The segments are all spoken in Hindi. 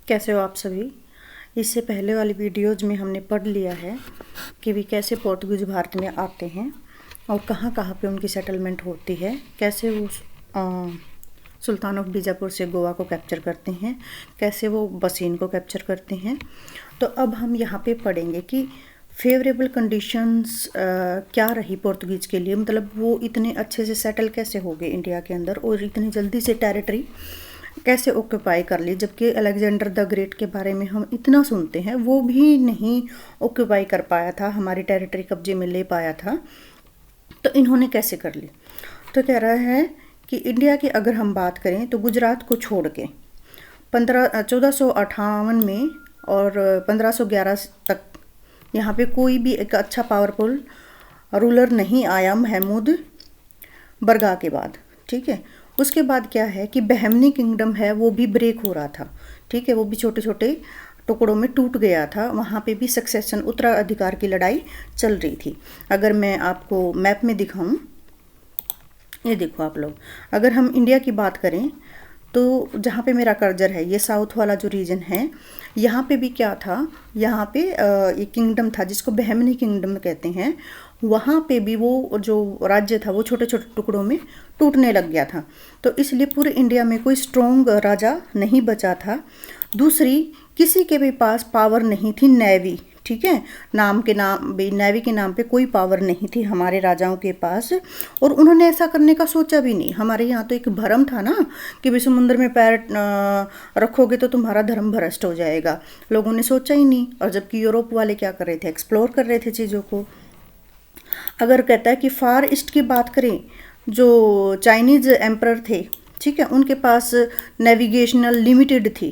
कैसे हो आप सभी। इससे पहले वाली वीडियोज में हमने पढ़ लिया है कि वे कैसे पोर्तुगीज भारत में आते हैं और कहाँ कहाँ पे उनकी सेटलमेंट होती है, कैसे वो सुल्तान ऑफ बीजापुर से गोवा को कैप्चर करते हैं, कैसे वो बसीन को कैप्चर करते हैं। तो अब हम यहाँ पे पढ़ेंगे कि फेवरेबल कंडीशंस क्या रही पोर्तुगीज़ के लिए, मतलब वो इतने अच्छे से सेटल कैसे हो गए इंडिया के अंदर और इतनी जल्दी से टेरिटरी कैसे ऑक्यूपाई कर ली, जबकि अलेक्जेंडर द ग्रेट के बारे में हम इतना सुनते हैं, वो भी नहीं ऑक्यूपाई कर पाया था, हमारी टेरिटरी कब्जे में ले पाया था। तो इन्होंने कैसे कर ली। तो कह रहा है कि इंडिया की अगर हम बात करें तो गुजरात को छोड़ के 1458 में और 1511 तक यहाँ पे कोई भी एक अच्छा पावरफुल रूलर नहीं आया महमूद बरगाह के बाद। ठीक है, उसके बाद क्या है कि बहमनी किंगडम है वो भी ब्रेक हो रहा था। ठीक है, वो भी छोटे छोटे टुकड़ों में टूट गया था, वहाँ पे भी सक्सेशन उत्तराधिकार की लड़ाई चल रही थी। अगर मैं आपको मैप में दिखाऊं, ये देखो आप लोग, अगर हम इंडिया की बात करें तो जहाँ पे मेरा कर्जर है, ये साउथ वाला जो रीजन है, यहाँ पे भी क्या था, यहाँ पे एक किंगडम था जिसको बहमनी किंगडम कहते हैं। वहाँ पे भी वो जो राज्य था वो छोटे छोटे टुकड़ों में टूटने लग गया था। तो इसलिए पूरे इंडिया में कोई स्ट्रॉन्ग राजा नहीं बचा था। दूसरी, किसी के भी पास पावर नहीं थी, नेवी। ठीक है, नाम भी नेवी के नाम पे कोई पावर नहीं थी हमारे राजाओं के पास, और उन्होंने ऐसा करने का सोचा भी नहीं। हमारे यहाँ तो एक भरम था ना कि भी समुद्र में पैर रखोगे तो तुम्हारा धर्म भ्रष्ट हो जाएगा, लोगों ने सोचा ही नहीं। और जबकि यूरोप वाले क्या कर रहे थे, एक्सप्लोर कर रहे थे चीज़ों को। अगर कहता है कि फार ईस्ट की बात करें, जो चाइनीज़ एम्परर थे, ठीक है, उनके पास नेविगेशनल लिमिटेड थी।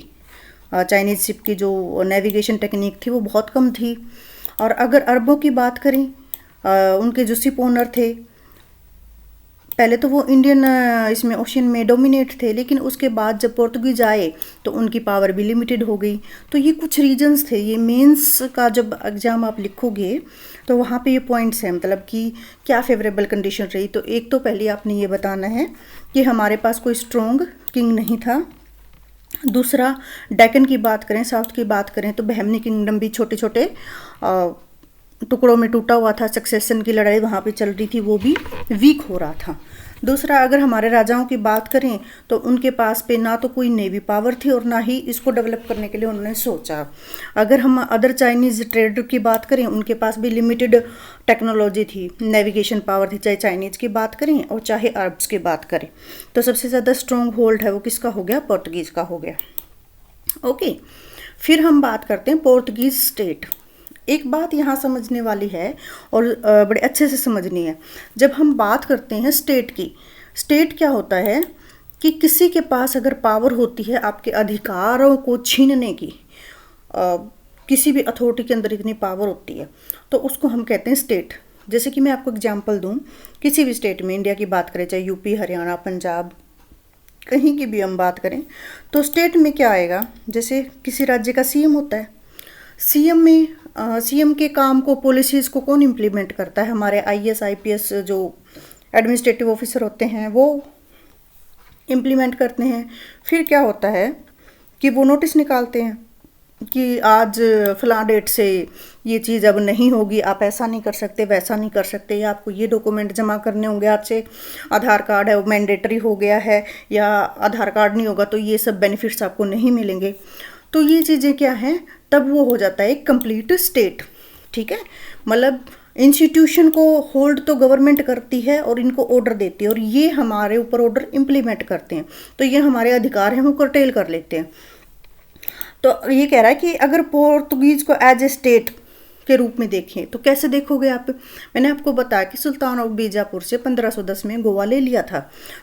चाइनीज़ शिप की जो नेविगेशन टेक्निक थी वो बहुत कम थी। और अगर अरबों की बात करें, उनके जो शिप ओनर थे, पहले तो वो इंडियन इसमें ओशन में डोमिनेट थे, लेकिन उसके बाद जब पोर्तुगीज आए तो उनकी पावर भी लिमिटेड हो गई। तो ये कुछ रीजंस थे। ये मेंस का जब एग्ज़ाम आप लिखोगे तो वहाँ पे ये पॉइंट्स हैं, मतलब कि क्या फेवरेबल कंडीशन रही। तो एक तो पहले आपने ये बताना है कि हमारे पास कोई स्ट्रॉन्ग किंग नहीं था। दूसरा, डेक्कन की बात करें, साउथ की बात करें, तो बहमनी किंगडम भी छोटे छोटे टुकड़ों में टूटा हुआ था। सक्सेशन की लड़ाई वहाँ पे चल रही थी, वो भी वीक हो रहा था। दूसरा, अगर हमारे राजाओं की बात करें तो उनके पास पे ना तो कोई नेवी पावर थी और ना ही इसको डेवलप करने के लिए उन्होंने सोचा। अगर हम अदर चाइनीज़ ट्रेडर की बात करें, उनके पास भी लिमिटेड टेक्नोलॉजी थी, नेविगेशन पावर थी, चाहे चाइनीज़ की बात करें और चाहे अरब्स की बात करें। तो सबसे ज़्यादा स्ट्रॉन्ग होल्ड है वो किसका हो गया, पोर्तुगीज़ का हो गया। ओके, फिर हम बात करते हैं पोर्तुगीज़ स्टेट। एक बात यहाँ समझने वाली है और बड़े अच्छे से समझनी है। जब हम बात करते हैं स्टेट की, स्टेट क्या होता है कि किसी के पास अगर पावर होती है आपके अधिकारों को छीनने की, किसी भी अथॉरिटी के अंदर इतनी पावर होती है तो उसको हम कहते हैं स्टेट। जैसे कि मैं आपको एग्जांपल दूँ, किसी भी स्टेट में, इंडिया की बात करें, चाहे यूपी, हरियाणा, पंजाब, कहीं की भी हम बात करें, तो स्टेट में क्या आएगा, जैसे किसी राज्य का सीएम होता है। सीएम में सीएम के काम को, पॉलिसीज़ को कौन इम्प्लीमेंट करता है, हमारे आईएएस आईपीएस जो एडमिनिस्ट्रेटिव ऑफिसर होते हैं वो इम्प्लीमेंट करते हैं। फिर क्या होता है कि वो नोटिस निकालते हैं कि आज फलां डेट से ये चीज़ अब नहीं होगी, आप ऐसा नहीं कर सकते, वैसा नहीं कर सकते, या आपको ये डॉक्यूमेंट जमा करने होंगे, आज से आधार कार्ड है वो मैंडेटरी हो गया है, या आधार कार्ड नहीं होगा तो ये सब बेनिफिट्स आपको नहीं मिलेंगे। तो ये चीज़ें क्या हैं, तब वो हो जाता है एक कंप्लीट स्टेट। ठीक है, मतलब इंस्टीट्यूशन को होल्ड तो गवर्नमेंट करती है और इनको ऑर्डर देती है, और ये हमारे ऊपर ऑर्डर इम्प्लीमेंट करते हैं। तो ये हमारे अधिकार हैं, वो कर्टेल कर लेते हैं। तो ये कह रहा है कि अगर पोर्तुगीज़ को एज ए स्टेट के रूप में देखें तो कैसे देखोगे आप। मैंने आपको बताया कि सुल्तान ऑफ बीजापुर से 1510 में गोवा ले लिया था।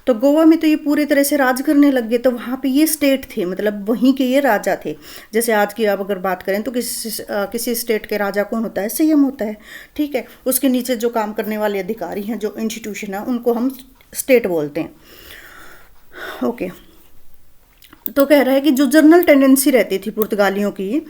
तो गोवा में तो ये पूरी तरह से राज करने लग गए, तो वहाँ पे ये स्टेट थे, मतलब वहीं के ये राजा थे। जैसे आज की आप अगर बात करें तो किसी स्टेट के राजा कौन होता है, सीएम होता है। ठीक है, उसके नीचे जो काम करने वाले अधिकारी हैं, जो इंस्टीट्यूशन है, उनको हम स्टेट बोलते हैं। ओके, तो कह रहा है कि जो जनरल टेंडेंसी रहती थी पुर्तगालियों की,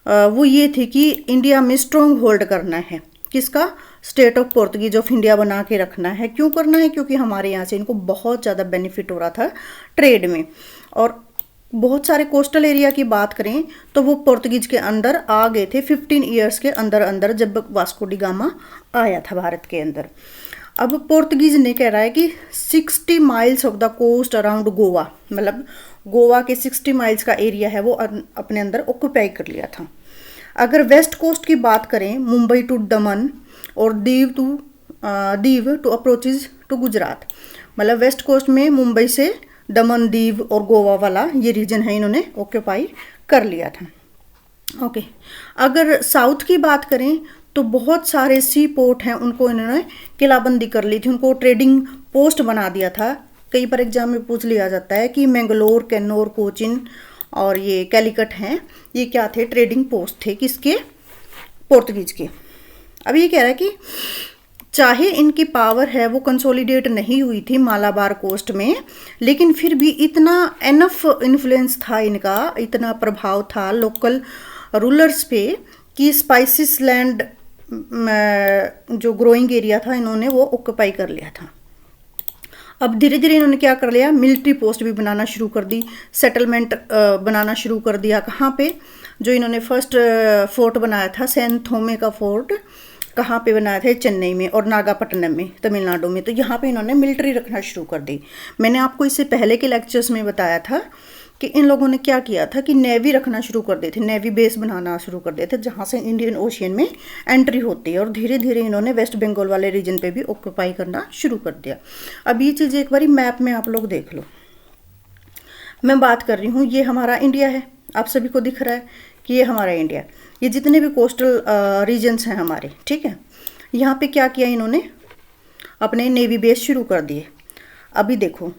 वो ये थी कि इंडिया में स्ट्रॉन्ग होल्ड करना है, किसका, state of Portuguese of India बना के रखना है। क्यों करना है, क्योंकि हमारे यहाँ से इनको बहुत ज़्यादा बेनिफिट हो रहा था ट्रेड में। और बहुत सारे कोस्टल एरिया की बात करें तो वो पोर्तुगीज के अंदर आ गए थे 15 ईयर्स के अंदर अंदर, जब वास्को डी गामा आया था भारत के अंदर। अब पोर्तुगीज ने कह रहा है कि 60 miles off the coast around Goa, मतलब गोवा के 60 माइल्स का एरिया है वो अपने अंदर ऑक्यूपाई कर लिया था। अगर वेस्ट कोस्ट की बात करें, मुंबई टू दमन और Diu to approaches to Gujarat, मतलब वेस्ट कोस्ट में मुंबई से दमन, दीव और गोवा वाला ये रीजन है इन्होंने ऑक्यूपाई कर लिया था। ओके, अगर साउथ की बात करें तो बहुत सारे सी पोर्ट हैं, उनको इन्होंने किलाबंदी कर ली थी, उनको ट्रेडिंग पोस्ट बना दिया था। कई बार एग्जाम में पूछ लिया जाता है कि मैंगलोर, कैनोर, कोचिन और ये कैलिकट हैं, ये क्या थे? ट्रेडिंग पोस्ट थे, किसके? पोर्तुगीज के। अब ये कह रहा है कि चाहे इनकी पावर है वो कंसोलिडेट नहीं हुई थी मालाबार कोस्ट में, लेकिन फिर भी इतना एनफ इन्फ्लुएंस था इनका, इतना प्रभाव था लोकल रूलर्स पे कि स्पाइसिस लैंड जो ग्रोइंग एरिया था इन्होंने वो ऑक्यूपाई कर लिया था। अब धीरे धीरे इन्होंने क्या कर लिया, मिलिट्री पोस्ट भी बनाना शुरू कर दी, सेटलमेंट बनाना शुरू कर दिया। कहाँ पे? जो इन्होंने फर्स्ट फोर्ट बनाया था सैन थोमे का फोर्ट, कहाँ पे बनाया था? चेन्नई में और नागापट्टनम में, तमिलनाडु में। तो यहाँ पे इन्होंने मिलिट्री रखना शुरू कर दी। मैंने आपको इससे पहले के लेक्चर्स में बताया था कि इन लोगों ने क्या किया था कि नेवी रखना शुरू कर दिए थे, नेवी बेस बनाना शुरू कर दिए थे जहाँ से इंडियन ओशियन में एंट्री होती है। और धीरे धीरे इन्होंने वेस्ट बंगाल वाले रीजन पे भी ऑक्यूपाई करना शुरू कर दिया। अब ये चीज़ एक बारी मैप में आप लोग देख लो। मैं बात कर रही हूँ, ये हमारा इंडिया है, आप सभी को दिख रहा है कि ये हमारा इंडिया। ये जितने भी कोस्टल रीजन्स हैं हमारे, ठीक है, यहाँ पे क्या किया इन्होंने, अपने नेवी बेस शुरू कर दिए। अभी देखो,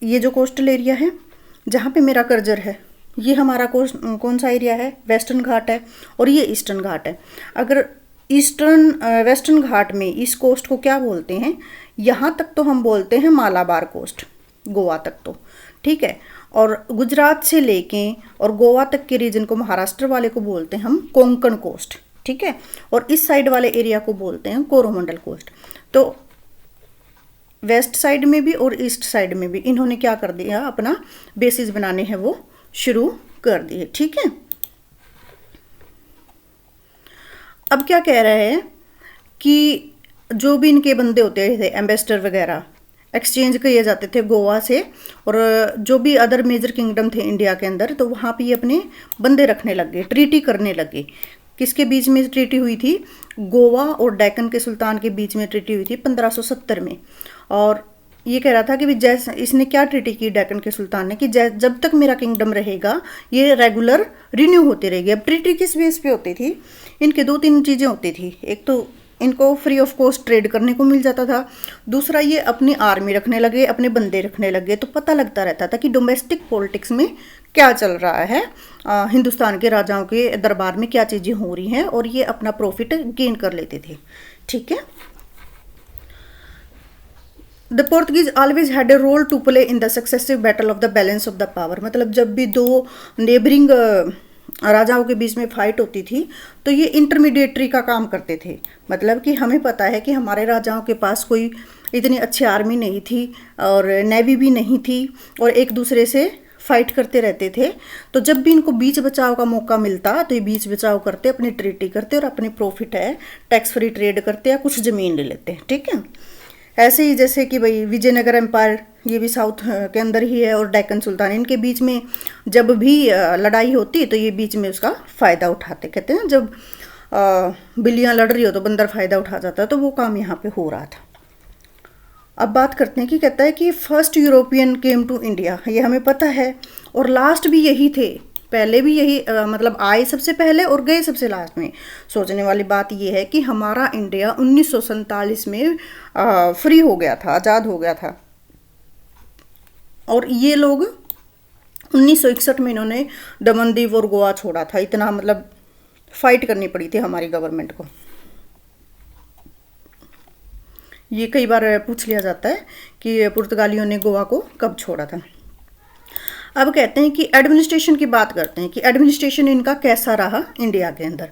ये जो कोस्टल एरिया है जहाँ पे मेरा कर्जर है, ये हमारा कौन सा एरिया है? वेस्टर्न घाट है, और ये ईस्टर्न घाट है। अगर वेस्टर्न घाट में इस कोस्ट को क्या बोलते हैं? यहाँ तक तो हम बोलते हैं मालाबार कोस्ट, गोवा तक तो, ठीक है। और गुजरात से लेके और गोवा तक के रीजन को, महाराष्ट्र वाले को बोलते हैं हम कोंकण कोस्ट, ठीक है। और इस साइड वाले एरिया को बोलते हैं कोरोमंडल कोस्ट। तो वेस्ट साइड में भी और ईस्ट साइड में भी इन्होंने क्या कर दिया, अपना बेसिस बनाने हैं वो शुरू कर दिए, ठीक है। अब क्या कह रहे हैं कि जो भी इनके बंदे होते थे, एम्बेसडर वगैरह, एक्सचेंज किए जाते थे गोवा से, और जो भी अदर मेजर किंगडम थे इंडिया के अंदर, तो वहाँ पे ये अपने बंदे रखने लग गए, ट्रीटी करने लगे। किसके बीच में ट्रीटी हुई थी? गोवा और डेक्कन के सुल्तान के बीच में ट्रीटी हुई थी 1570 में। और ये कह रहा था कि जैसे इसने क्या ट्रीटी की डेक्कन के सुल्तान ने कि जब तक मेरा किंगडम रहेगा ये रेगुलर रिन्यू होती रहेगी। अब ट्रीटी किस बेस पे होती थी? इनके 2-3 चीज़ें होती थी। एक तो इनको फ्री ऑफ कॉस्ट ट्रेड करने को मिल जाता था, दूसरा ये अपनी आर्मी रखने लगे, अपने बंदे रखने लगे, तो पता लगता रहता था कि डोमेस्टिक पॉलिटिक्स में क्या चल रहा है, हिंदुस्तान के राजाओं के दरबार में क्या चीज़ें हो रही हैं, और ये अपना प्रॉफिट गेन कर लेते थे, ठीक है। The Portuguese always had a role to play in the successive battle of the balance of the power. मतलब जब भी दो नेबरिंग राजाओं के बीच में फाइट होती थी तो ये इंटरमीडिएटरी का काम करते थे। मतलब कि हमें पता है कि हमारे राजाओं के पास कोई इतनी अच्छी आर्मी नहीं थी और नेवी भी नहीं थी, और एक दूसरे से फाइट करते रहते थे। तो जब भी इनको बीच बचाव का मौका मिलता तो ये बीच बचाव करते, अपनी ट्रीटी करते और अपने प्रॉफिट है टैक्स फ्री ट्रेड करते या कुछ ज़मीन ले लेते, ठीक है। ऐसे ही जैसे कि भाई विजयनगर एम्पायर, ये भी साउथ के अंदर ही है, और डेक्कन सुल्तान, इनके बीच में जब भी लड़ाई होती तो ये बीच में उसका फ़ायदा उठाते। कहते हैं जब बिल्लियाँ लड़ रही हो तो बंदर फ़ायदा उठा जाता, तो वो काम यहाँ पे हो रहा था। अब बात करते हैं कि कहता है कि first European came to India, ये हमें पता है, और लास्ट भी यही थे। पहले भी यही मतलब आए सबसे पहले और गए सबसे लास्ट में। सोचने वाली बात ये है कि हमारा इंडिया 1947 में फ्री हो गया था, आज़ाद हो गया था, और ये लोग 1961 में इन्होंने दमन दीव और गोवा छोड़ा था। इतना मतलब फाइट करनी पड़ी थी हमारी गवर्नमेंट को। ये कई बार पूछ लिया जाता है कि पुर्तगालियों ने गोवा को कब छोड़ा था। अब कहते हैं कि एडमिनिस्ट्रेशन की बात करते हैं कि एडमिनिस्ट्रेशन इनका कैसा रहा इंडिया के अंदर।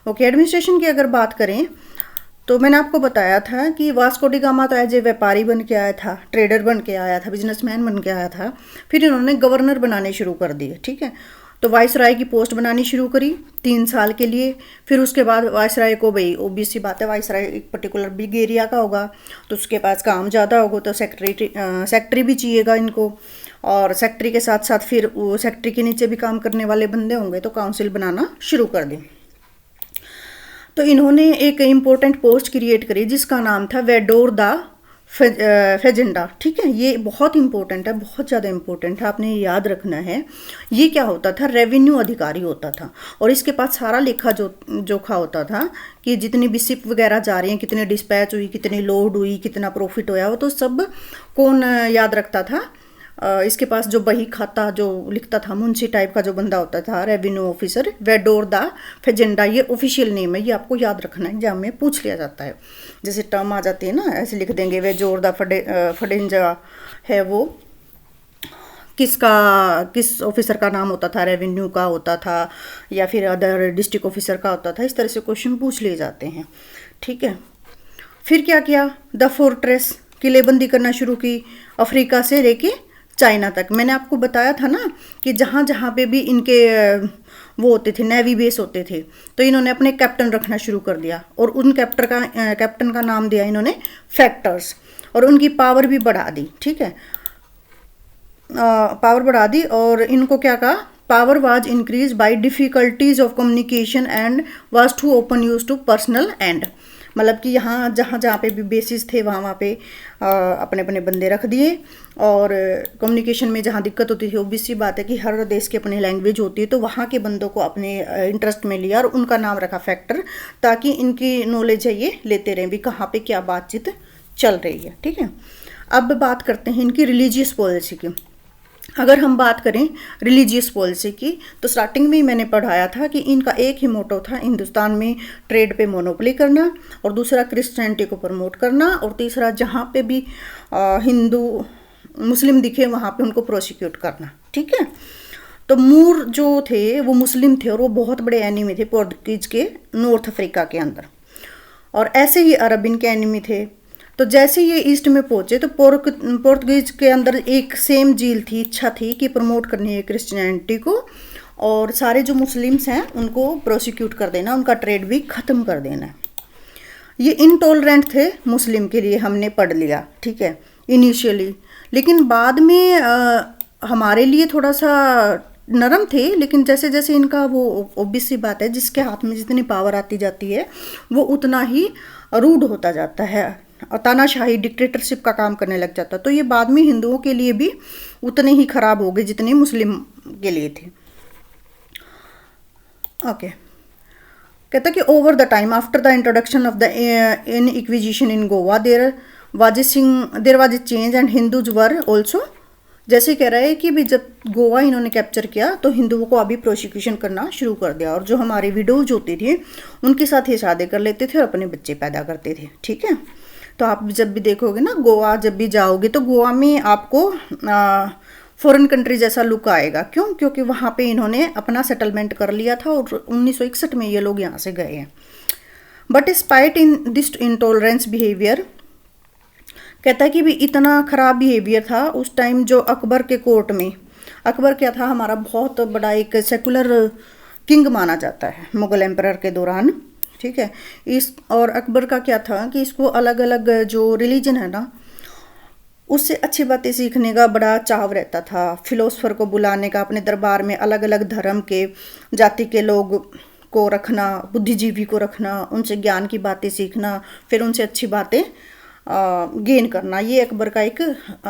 ओके, एडमिनिस्ट्रेशन की अगर बात करें तो मैंने आपको बताया था कि वास्को डी गामा तो एज ए व्यापारी बन के आया था, ट्रेडर बन के आया था, बिजनेसमैन बन के आया था। फिर इन्होंने गवर्नर बनाने शुरू कर दिए, ठीक है। तो वाइसराय की पोस्ट बनानी शुरू करी 3 साल के लिए। फिर उसके बाद वाइसराय को, भाई ओबीएस सी बात है, वाइसराय एक पर्टिकुलर बिग एरिया का होगा तो उसके पास काम ज़्यादा होगा, तो सेक्रेटरी भी चाहिएगा इनको, और सेक्रेटरी के साथ साथ फिर वो सेक्रेटरी के नीचे भी काम करने वाले बंदे होंगे, तो काउंसिल बनाना शुरू कर दें। तो इन्होंने एक इम्पोर्टेंट पोस्ट क्रिएट करी जिसका नाम था वेडोर द फेजेंडा, ठीक है। ये बहुत इंपॉर्टेंट है, बहुत ज़्यादा इंपॉर्टेंट है, आपने ये याद रखना है। ये क्या होता था, रेवेन्यू अधिकारी होता था, और इसके पास सारा लेखा जोखा होता था कि जितनी भी शिप वगैरह जा रही हैं, कितनी डिस्पैच हुई, कितनी लोड हुई, कितना प्रॉफिट होया, वो तो सब कौन याद रखता था। इसके पास जो बही खाता जो लिखता था, मुंशी टाइप का जो बंदा होता था, रेवेन्यू ऑफिसर, वेडोर द फेजेंडा, ये ऑफिशियल नेम है, ये आपको याद रखना है, एग्जाम में पूछ लिया जाता है। जैसे टर्म आ जाती है ना, ऐसे लिख देंगे, वेडोर द फेजेंडा है वो किस ऑफिसर का नाम होता था, रेवेन्यू का होता था या फिर अदर डिस्ट्रिक्ट ऑफिसर का होता था। इस तरह से क्वेश्चन पूछ लिए जाते हैं, ठीक है। फिर क्या किया, द फोर्ट्रेस, किलेबंदी करना शुरू की, अफ्रीका से लेके चाइना तक। मैंने आपको बताया था ना कि जहाँ जहाँ पे भी इनके वो होते थे, नेवी बेस होते थे, तो इन्होंने अपने कैप्टन रखना शुरू कर दिया, और उन कैप्टन का नाम दिया इन्होंने फैक्टर्स, और उनकी पावर भी बढ़ा दी, ठीक है। पावर बढ़ा दी, और इनको क्या कहा, power was increase by difficulties of communication and was too open use to personal end. मतलब कि यहाँ जहाँ जहाँ पे भी बेसिस थे वहाँ पे अपने अपने बंदे रख दिए, और कम्युनिकेशन में जहाँ दिक्कत होती थी, ऑब्वियस सी बात है कि हर देश की अपनी लैंग्वेज होती है, तो वहाँ के बंदों को अपने इंटरेस्ट में लिया और उनका नाम रखा फैक्टर, ताकि इनकी नॉलेज है ये लेते रहें भी कहाँ पे क्या बातचीत चल रही है, ठीक है। अब बात करते हैं इनकी रिलीजियस पॉलिसी की। अगर हम बात करें रिलीजियस पॉलिसी की, तो स्टार्टिंग में ही मैंने पढ़ाया था कि इनका एक ही मोटो था, हिंदुस्तान में ट्रेड पे मोनोपोली करना, और दूसरा क्रिश्चियनिटी को प्रमोट करना, और तीसरा जहाँ पे भी हिंदू मुस्लिम दिखे वहाँ पे उनको प्रोसिक्यूट करना, ठीक है। तो मूर जो थे वो मुस्लिम थे, और वो बहुत बड़े एनिमी थे पोर्तुगीज के नॉर्थ अफ्रीका के अंदर, और ऐसे ही अरब इनके एनिमी थे। तो जैसे ये ईस्ट में पहुंचे तो पोर्तुगीज के अंदर एक सेम झील थी, इच्छा थी कि प्रमोट करनी है क्रिश्चियनिटी को, और सारे जो मुस्लिम्स हैं उनको प्रोसिक्यूट कर देना, उनका ट्रेड भी ख़त्म कर देना। ये इनटॉलरेंट थे मुस्लिम के लिए, हमने पढ़ लिया, ठीक है, इनिशियली। लेकिन बाद में हमारे लिए थोड़ा सा नरम थे, लेकिन जैसे जैसे इनका वो ऑब्वियस सी बात है, जिसके हाथ में जितनी पावर आती जाती है वो उतना ही रूड होता जाता है, और तानाशाही डिक्टेटरशिप का काम करने लग जाता। तो ये बाद में हिंदुओं के लिए भी उतने ही खराब हो गए जितने मुस्लिम के लिए थे। ओके, कहता कि over the time after the introduction of the inquisition in Goa there was a change and Hindus were also. जैसे कह रहा है कि भी जब गोवा इन्होंने कैप्चर किया तो हिंदुओं को अभी प्रोसिक्यूशन करना शुरू कर दिया, और जो हमारे विडोज होती थी उनके साथ ही शादी कर लेते थे और अपने बच्चे पैदा करते थे, ठीक है। तो आप जब भी देखोगे ना गोवा, जब भी जाओगे तो गोवा में आपको फॉरेन कंट्री जैसा लुक आएगा। क्यों? क्योंकि वहाँ पे इन्होंने अपना सेटलमेंट कर लिया था, और 1961 में ये लोग यहाँ से गए हैं। But spite in this intolerance behaviour, कहता है कि भी इतना ख़राब बिहेवियर था उस टाइम जो अकबर के कोर्ट में। अकबर क्या था, हमारा बहुत बड़ा एक सेकुलर किंग माना जाता है मुग़ल एम्परर के दौरान, ठीक है। इस और अकबर का क्या था कि इसको अलग अलग जो रिलीजन है ना उससे अच्छी बातें सीखने का बड़ा चाव रहता था, फिलोसफर को बुलाने का, अपने दरबार में अलग अलग धर्म के जाति के लोग को रखना, बुद्धिजीवी को रखना, उनसे ज्ञान की बातें सीखना, फिर उनसे अच्छी बातें गेन करना, ये अकबर का एक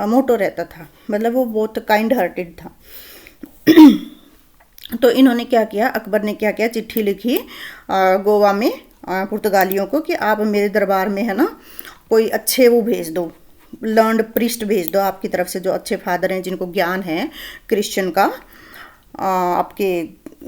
मोटो रहता था। मतलब वो बहुत काइंड हार्टेड था। तो इन्होंने क्या किया, अकबर ने क्या किया, चिट्ठी लिखी गोवा में पुर्तगालियों को कि आप मेरे दरबार में है ना कोई अच्छे वो भेज दो, लर्नड प्रीस्ट भेज दो आपकी तरफ से, जो अच्छे फादर हैं जिनको ज्ञान है क्रिश्चियन का, आपके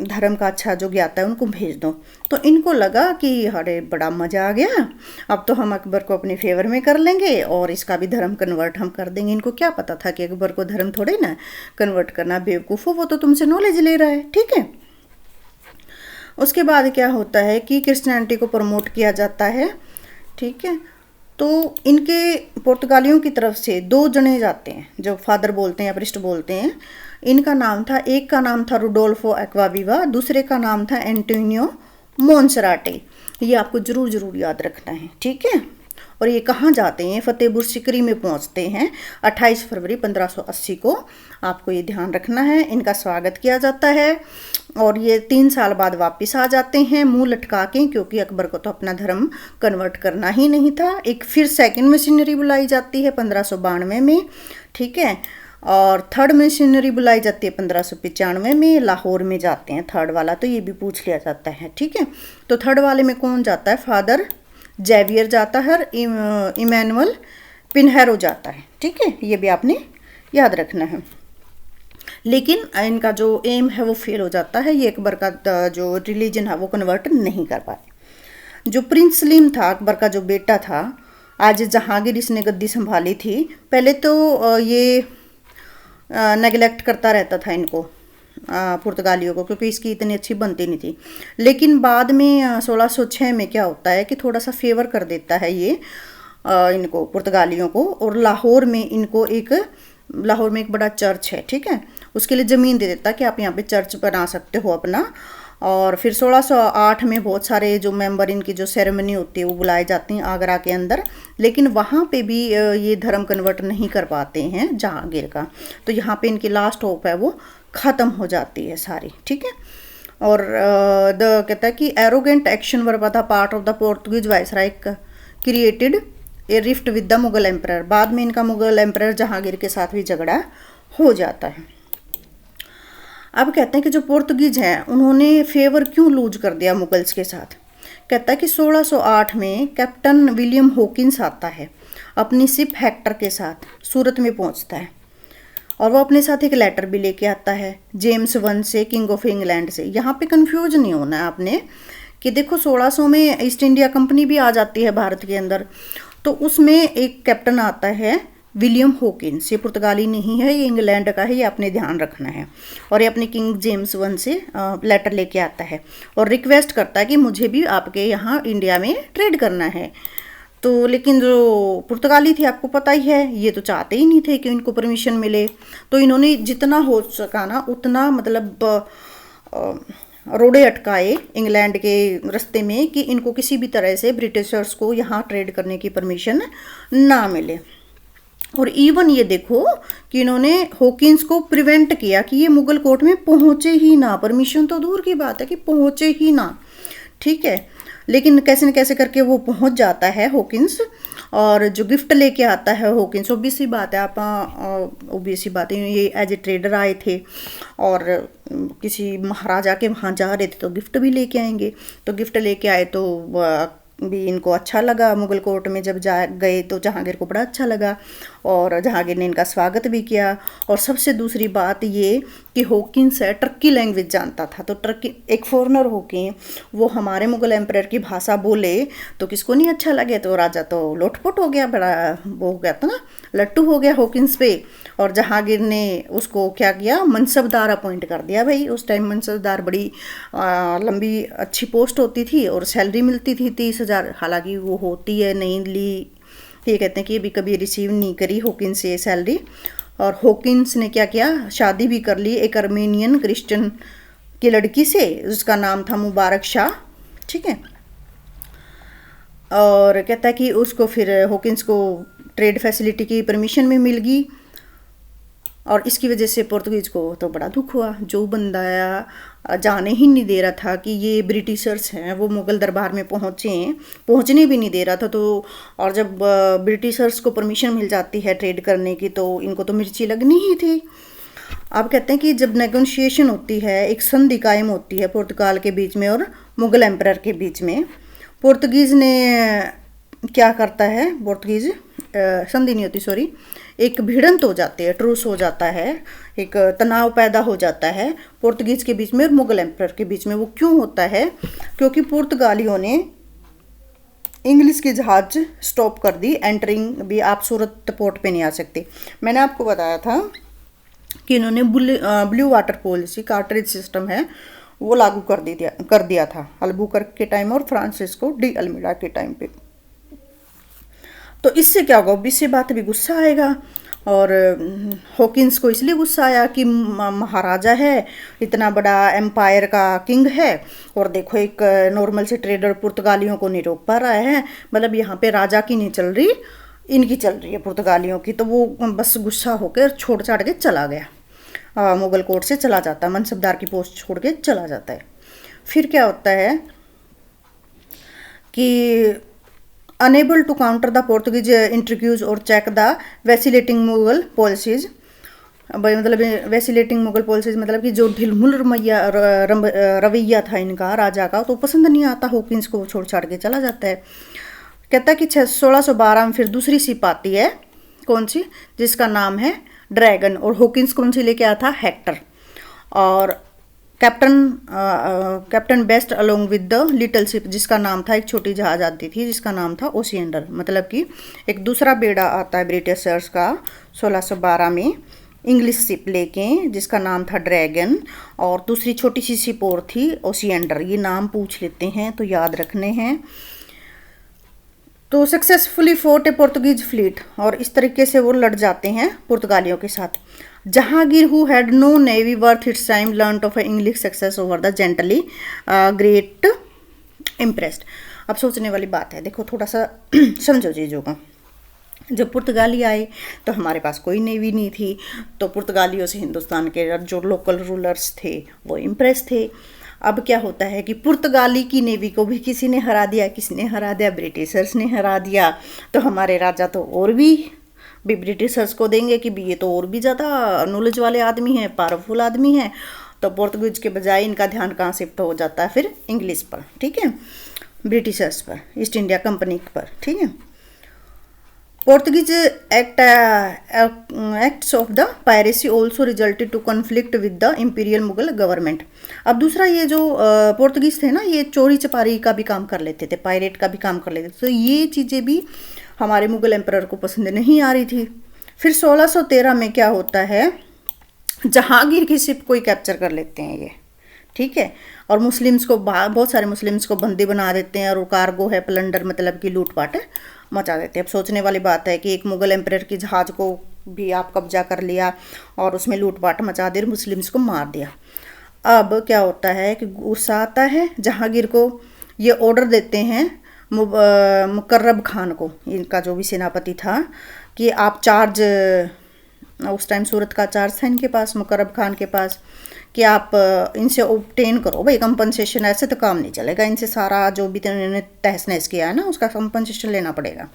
धर्म का अच्छा जो ज्ञाता है उनको भेज दो। तो इनको लगा कि अरे बड़ा मज़ा आ गया, अब तो हम अकबर को अपने फेवर में कर लेंगे और इसका भी धर्म कन्वर्ट हम कर देंगे। इनको क्या पता था कि अकबर को धर्म थोड़े ना कन्वर्ट करना, बेवकूफ़ हो, वो तो तुमसे नॉलेज ले रहा है, ठीक है। उसके बाद क्या होता है कि क्रिश्चियनिटी को प्रमोट किया जाता है, ठीक है। तो इनके पुर्तगालियों की तरफ से 2 जने जाते हैं जो फादर बोलते हैं या प्रिस्ट बोलते हैं। इनका नाम था, एक का नाम था रुडोल्फो एक्वाविवा, दूसरे का नाम था एंटोनियो मोन्सराटे। ये आपको ज़रूर याद रखना है, ठीक है। और ये कहाँ जाते हैं? फतेहपुर सिकरी में पहुँचते हैं 28 फरवरी 1580 को। आपको ये ध्यान रखना है। इनका स्वागत किया जाता है और ये 3 साल बाद वापस आ जाते हैं मुंह लटका के, क्योंकि अकबर को तो अपना धर्म कन्वर्ट करना ही नहीं था। एक फिर सेकंड मिशनरी बुलाई जाती है 1592 में, ठीक है। और थर्ड मिशनरी बुलाई जाती है 1595 में, लाहौर में जाते हैं थर्ड वाला, तो ये भी पूछ लिया जाता है, ठीक है। तो थर्ड वाले में कौन जाता है? फादर जेवियर जाता है, इमैनुअल पिनहेरो जाता है, ठीक है। ये भी आपने याद रखना है। लेकिन इनका जो एम है वो फेल हो जाता है, ये अकबर का जो रिलीजन है वो कन्वर्ट नहीं कर पाए। जो प्रिंस सलीम था, अकबर का जो बेटा था, आज जहांगीर इसने गद्दी संभाली थी। पहले तो ये नेगलेक्ट करता रहता था इनको, पुर्तगालियों को, क्योंकि इसकी इतनी अच्छी बनती नहीं थी। लेकिन बाद में 1606 में क्या होता है कि थोड़ा सा फेवर कर देता है ये इनको, पुर्तगालियों को। और लाहौर में एक बड़ा चर्च है, ठीक है, उसके लिए ज़मीन दे देता कि आप यहाँ पे चर्च बना सकते हो अपना। और फिर 1608 में बहुत सारे जो मेंबर इनकी जो सेरेमनी होती है वो बुलाए जाते हैं आगरा के अंदर, लेकिन वहाँ पे भी ये धर्म कन्वर्ट नहीं कर पाते हैं जहांगीर का। तो यहाँ पे इनकी लास्ट होप है वो ख़त्म हो जाती है सारी, ठीक है। और कहता है कि arrogant action were the part of the Portuguese viceroy created a rift with the Mughal emperor. बाद में इनका मुगल एम्परर जहांगीर के साथ भी झगड़ा हो जाता है। अब कहते हैं कि जो पुर्तगीज हैं उन्होंने फेवर क्यों लूज कर दिया मुगल्स के साथ। कहता है कि 1608 में कैप्टन विलियम हॉकिंस आता है अपनी शिप हेक्टर के साथ, सूरत में पहुंचता है और वो अपने साथ एक लेटर भी लेके आता है जेम्स I से, किंग ऑफ इंग्लैंड से। यहाँ पे कंफ्यूज नहीं होना है आपने कि देखो 1600 में ईस्ट इंडिया कंपनी भी आ जाती है भारत के अंदर, तो उसमें एक कैप्टन आता है विलियम हॉकिंस। ये पुर्तगाली नहीं है, ये इंग्लैंड का है, ये आपने ध्यान रखना है। और ये अपने किंग जेम्स I से लेटर लेके आता है और रिक्वेस्ट करता है कि मुझे भी आपके यहाँ इंडिया में ट्रेड करना है। तो लेकिन जो पुर्तगाली थे आपको पता ही है, ये तो चाहते ही नहीं थे कि इनको परमिशन मिले। तो इन्होंने जितना हो सका ना उतना मतलब रोड़े अटकाए इंग्लैंड के रास्ते में कि इनको किसी भी तरह से ब्रिटिशर्स को यहाँ ट्रेड करने की परमिशन ना मिले। और इवन ये देखो कि इन्होंने हॉकिंस को प्रिवेंट किया कि ये मुगल कोर्ट में पहुँचे ही ना। परमिशन तो दूर की बात है कि पहुँचे ही ना, ठीक है। लेकिन कैसे न कैसे करके वो पहुंच जाता है हॉकिंस, और जो गिफ्ट लेके आता है हॉकिंस, ऑब्वियस सी बात है, ऑब्वियस सी बात है, ये एज ए ट्रेडर आए थे और किसी महाराजा के वहाँ जा रहे थे तो गिफ्ट भी लेके आएंगे। तो गिफ्ट लेके आए तो भी इनको अच्छा लगा। मुगल कोर्ट में जब गए तो जहांगीर को बड़ा अच्छा लगा और जहांगीर ने इनका स्वागत भी किया। और सबसे दूसरी बात ये कि हॉकिंस है टर्की लैंग्वेज जानता था, तो टर्की एक फॉरेनर होके वो हमारे मुगल एम्परर की भाषा बोले तो किसको नहीं अच्छा लगे। तो राजा तो लोटपोट हो गया, बड़ा वो हो गया था ना, लट्टू हो गया हॉकिंस पे। और जहांगीर ने उसको क्या किया, मनसबदार अपॉइंट कर दिया। भाई उस टाइम मनसबदार बड़ी लंबी अच्छी पोस्ट होती थी और सैलरी मिलती थी 30,000। हालांकि वो होती है नहीं ली, ये कहते हैं कि अभी कभी रिसीव नहीं करी हॉकिंस से सैलरी। और हॉकिंस ने क्या किया, शादी भी कर ली एक अर्मेनियन क्रिश्चियन की लड़की से, उसका नाम था मुबारक शाह, ठीक है। और कहता है कि उसको फिर हॉकिंस को ट्रेड फैसिलिटी की परमिशन भी मिल गई। और इसकी वजह से पुर्तगीज को तो बड़ा दुख हुआ। जो बंदा जाने ही नहीं दे रहा था कि ये ब्रिटिशर्स हैं, वो मुग़ल दरबार में पहुंचने भी नहीं दे रहा था। तो और जब ब्रिटिशर्स को परमिशन मिल जाती है ट्रेड करने की तो इनको तो मिर्ची लगनी ही थी। अब कहते हैं कि जब नेगोशिएशन होती है, एक संधि कायम होती है पुर्तगाल के बीच में और मुग़ल एम्परर के बीच में, पुर्तगीज़ ने क्या करता है, पुर्तगीज़ संधि नहीं होती, सॉरी, एक भिड़ंत हो जाती है, ट्रूस हो जाता है, एक तनाव पैदा हो जाता है पुर्तगीज़ के बीच में और मुग़ल एम्परर के बीच में। वो क्यों होता है, क्योंकि पुर्तगालियों ने इंग्लिश के जहाज स्टॉप कर दी, एंटरिंग भी, आप सूरत पोर्ट पे नहीं आ सकते। मैंने आपको बताया था कि इन्होंने blue water policy, cartridge system है वो लागू कर दिया था अल्बुकर्क के टाइम और फ्रांसिस्को डी अल्मीडा के टाइम पे। तो इससे क्या होगा, ऑब्वियस सी बात भी गुस्सा आएगा। और हॉकिंस को इसलिए गुस्सा आया कि महाराजा है, इतना बड़ा एम्पायर का किंग है, और देखो एक नॉर्मल से ट्रेडर पुर्तगालियों को नहीं रोक पा रहा है, मतलब यहाँ पे राजा की नहीं चल रही, इनकी चल रही है पुर्तगालियों की। तो वो बस गुस्सा होकर छोड़ छाड़ के चला गया, मुगल कोर्ट से चला जाता है, मनसबदार की पोस्ट छोड़ के चला जाता है। फिर क्या होता है कि enable to counter the Portuguese introduce और check the vacillating Mughal policies. मतलब वैसिलेटिंग मुगल पॉलिसीज मतलब कि जो ढिलमुल रवैया था इनका राजा का, तो पसंद नहीं आता हॉकिंस को, छोड़ छाड़ के चला जाता है। कहता है कि 1612 में फिर दूसरी शिप आती है, कौन सी, जिसका नाम है ड्रैगन, और हॉकिंस कौन सी लेके आया था, हेक्टर। और captain best along with the little ship, जिसका नाम था, एक छोटी जहाज आती थी जिसका नाम था ओसिएंडर। मतलब कि एक दूसरा बेड़ा आता है ब्रिटिशर्स का 1612 में इंग्लिश शिप लेके, जिसका नाम था ड्रैगन, और दूसरी छोटी सी शिप और थी ओसिएंडर। ये नाम पूछ लेते हैं तो याद रखने हैं। तो सक्सेसफुली फोर्ट ए पोर्तुगीज फ्लीट, और इस तरीके से वो लड़ जाते हैं पुर्तगालियों के साथ। Jahangir who had no navy worth its time learn of English success over the gently great impressed. अब सोचने वाली बात है, देखो थोड़ा सा समझो चीज़ों को। जब पुर्तगाली आए तो हमारे पास कोई नेवी नहीं थी, तो पुर्तगालियों से हिंदुस्तान के जो लोकल रूलर्स थे वो इम्प्रेस थे। अब क्या होता है कि पुर्तगाली की नेवी को भी किसी ने हरा दिया, किसने हरा दिया, ब्रिटिशर्स ने हरा दिया। तो हमारे राजा तो और भी ब्रिटिशर्स को देंगे कि भी ये तो और भी ज़्यादा नॉलेज वाले आदमी हैं, पावरफुल आदमी हैं। तो पोर्तुगीज के बजाय इनका ध्यान कहाँ शिफ्ट हो जाता है, फिर इंग्लिश पर, ठीक है, ब्रिटिशर्स पर, ईस्ट इंडिया कंपनी पर, ठीक है। Portuguese acts of the piracy also resulted to conflict with the imperial Mughal government। अब दूसरा, ये जो पोर्तुगीज थे ना, ये चोरी चपारी का भी काम कर लेते थे, पायरेट का भी काम कर लेते थे। तो ये चीज़ें भी हमारे मुगल एम्परर को पसंद नहीं आ रही थी। फिर 1613 में क्या होता है, जहांगीर की शिप को ही कैप्चर कर लेते हैं ये, ठीक है, और मुस्लिम्स को, बहुत सारे मुस्लिम्स को बंदी बना देते हैं, और कार्गो है प्लंडर, मतलब कि लूटपाट मचा देते हैं। अब सोचने वाली बात है कि एक मुगल एम्परर की जहाज़ को भी आप कब्जा कर लिया और उसमें लूटपाट मचा दी, मुस्लिम्स को मार दिया। अब क्या होता है कि गुस्सा आता है, जहांगीर को ये ऑर्डर देते हैं मुकर्रब खान को, इनका जो भी सेनापति था, कि आप चार्ज, उस टाइम सूरत का चार्ज था इनके पास, मुकर्रब खान के पास, कि आप इनसे ऑब्टेन करो भाई कंपनसेशन। ऐसे तो काम नहीं चलेगा, इनसे सारा जो भी इन्होंने तहस नहस किया है ना उसका कंपनसेशन लेना पड़ेगा।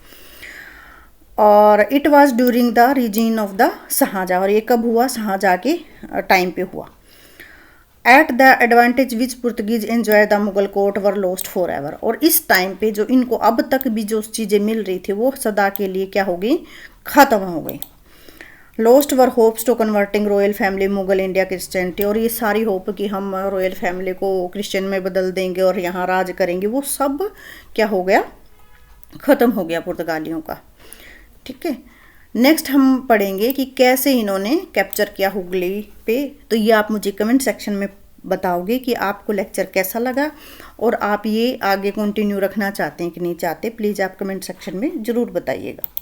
और it was during the reason of the Shahjahan, और ये कब हुआ, शाहजहाँ के टाइम पे हुआ। At the advantage which Portuguese enjoy the Mughal court were lost for ever, और इस टाइम पे जो इनको अब तक भी जो चीज़ें मिल रही थी वो सदा के लिए क्या हो गई, ख़त्म हो गई। Lost were hopes to converting royal family Mughal India Christianity, और ये सारी होप कि हम रॉयल फैमिली को क्रिश्चियन में बदल देंगे और यहाँ राज करेंगे, वो सब क्या हो गया, ख़त्म हो गया पुर्तगालियों का, ठीक है। नेक्स्ट हम पढ़ेंगे कि कैसे इन्होंने कैप्चर किया हुगली पे। तो ये आप मुझे कमेंट सेक्शन में बताओगे कि आपको लेक्चर कैसा लगा, और आप ये आगे कंटिन्यू रखना चाहते हैं कि नहीं चाहते, प्लीज़ आप कमेंट सेक्शन में ज़रूर बताइएगा।